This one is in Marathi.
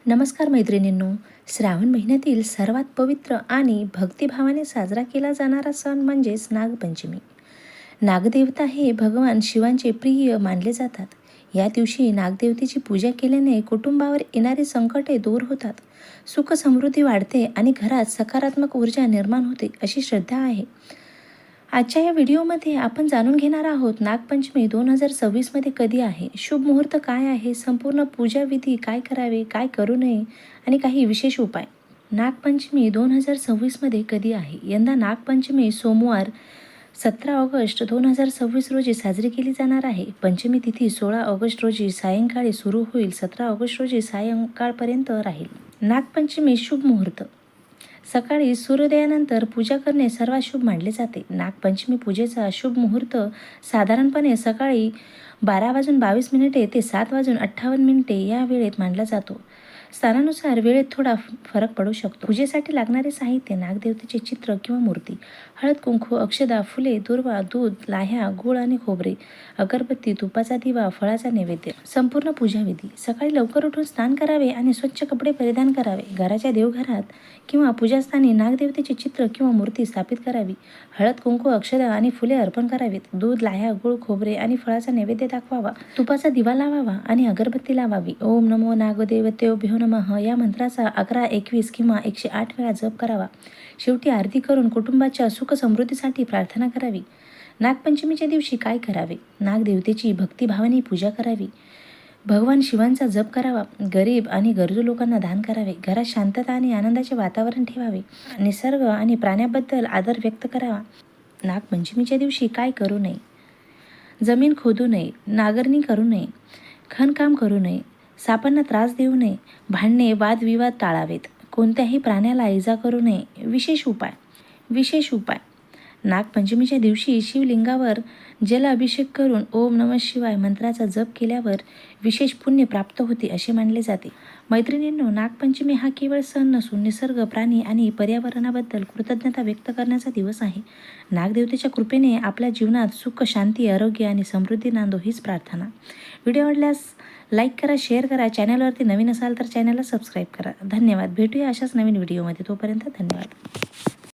नमस्कार मैत्रिणींनो. श्रावण महिन्यातील सर्वात पवित्र आणि भक्तिभावाने साजरा केला जाणारा सण म्हणजेच नागपंचमी. नागदेवता हे भगवान शिवांचे प्रिय मानले जातात. या दिवशी नागदेवतेची पूजा केल्याने कुटुंबावर येणारी संकटे दूर होतात, सुख समृद्धी वाढते आणि घरात सकारात्मक ऊर्जा निर्माण होते अशी श्रद्धा आहे. आजच्या या व्हिडिओमध्ये आपण जाणून घेणार आहोत नागपंचमी 2026मध्ये कधी आहे, शुभ मुहूर्त काय आहे, संपूर्ण पूजाविधी काय करावे, काय करू नये आणि काही विशेष उपाय. नागपंचमी 2026मध्ये कधी आहे? यंदा नागपंचमी सोमवार 17 ऑगस्ट 2026 रोजी साजरी केली जाणार आहे. पंचमी तिथी 16 ऑगस्ट रोजी सायंकाळी सुरू होईल, 17 ऑगस्ट रोजी सायंकाळपर्यंत राहील. नागपंचमी शुभ मुहूर्त. सकाळी सूर्योदयानंतर पूजा करणे सर्वात शुभ मानले जाते. नागपंचमी पूजेचा शुभ मुहूर्त साधारणपणे सकाळी 12:22 ते 7:58 या वेळेत मानला जातो. स्थानानुसार वेळेत थोडा फरक पडू शकतो. पूजेसाठी लागणारे साहित्य: नागदेवतेचे चित्र किंवा मूर्ती, हळद, कुंकू, अक्षदा, फुले, दुर्वा, दूध, लाह्या, गूळ आणि खोबरे, अगरबत्ती, तुपाचा दिवा, फळाचा नैवेद्य. संपूर्ण पूजाविधी: सकाळी लवकर उठून स्नान करावे आणि स्वच्छ कपडे परिधान करावे. घराच्या देवघरात किंवा पूजास्थानी नागदेवतेचे चित्र किंवा मूर्ती स्थापित करावी. हळद, कुंकू, अक्षदा आणि फुले अर्पण करावीत. दूध, लाह्या, गूळ, खोबरे आणि फळाचा नैवेद्य दाखवावा. तुपाचा दिवा लावावा आणि अगरबत्ती लावावी. ओम नमो नागदेवतेभ्यो नमः या मंत्राचा 11, 21 किंवा 108 वेळा जप करावा. शेवटी आरती करून कुटुंबाच्या सुख समृद्धीसाठी प्रार्थना करावी. नागपंचमीच्या दिवशी काय करावे? नागदेवतेची भक्तिभावाने पूजा करावी. भगवान शिवांचा जप करावा. गरीब आणि गरजू लोकांना दान करावे. घरात शांतता आणि आनंदाचे वातावरण ठेवावे. निसर्ग आणि प्राण्याबद्दल आदर व्यक्त करावा. नागपंचमीच्या दिवशी काय करू नये? जमीन खोदू नये, नांगरणी करू नये, खणकाम करू नये, सापांना त्रास देऊ नये, भांडणे वादविवाद टाळावेत, कोणत्याही प्राण्याला इजा करू नये. विशेष उपाय: नागपंचमीच्या दिवशी शिवलिंगावर जल अभिषेक करून ओम नमः शिवाय मंत्राचा जप केल्यावर विशेष पुण्य प्राप्त होते असे मानले जाते. मैत्रिणींनो, नागपंचमी हा केवळ सण नसून निसर्ग, प्राणी आणि पर्यावरणाबद्दल कृतज्ञता व्यक्त करण्याचा दिवस आहे. नागदेवतेच्या कृपेने आपल्या जीवनात सुख, शांती, आरोग्य आणि समृद्धी नांदो हीच प्रार्थना. व्हिडिओ आवडल्यास लाईक करा, शेअर करा. चॅनलवरती नवीन असाल तर चॅनलला सबस्क्राईब करा. धन्यवाद. भेटूया अशाच नवीन व्हिडिओमध्ये. तोपर्यंत धन्यवाद.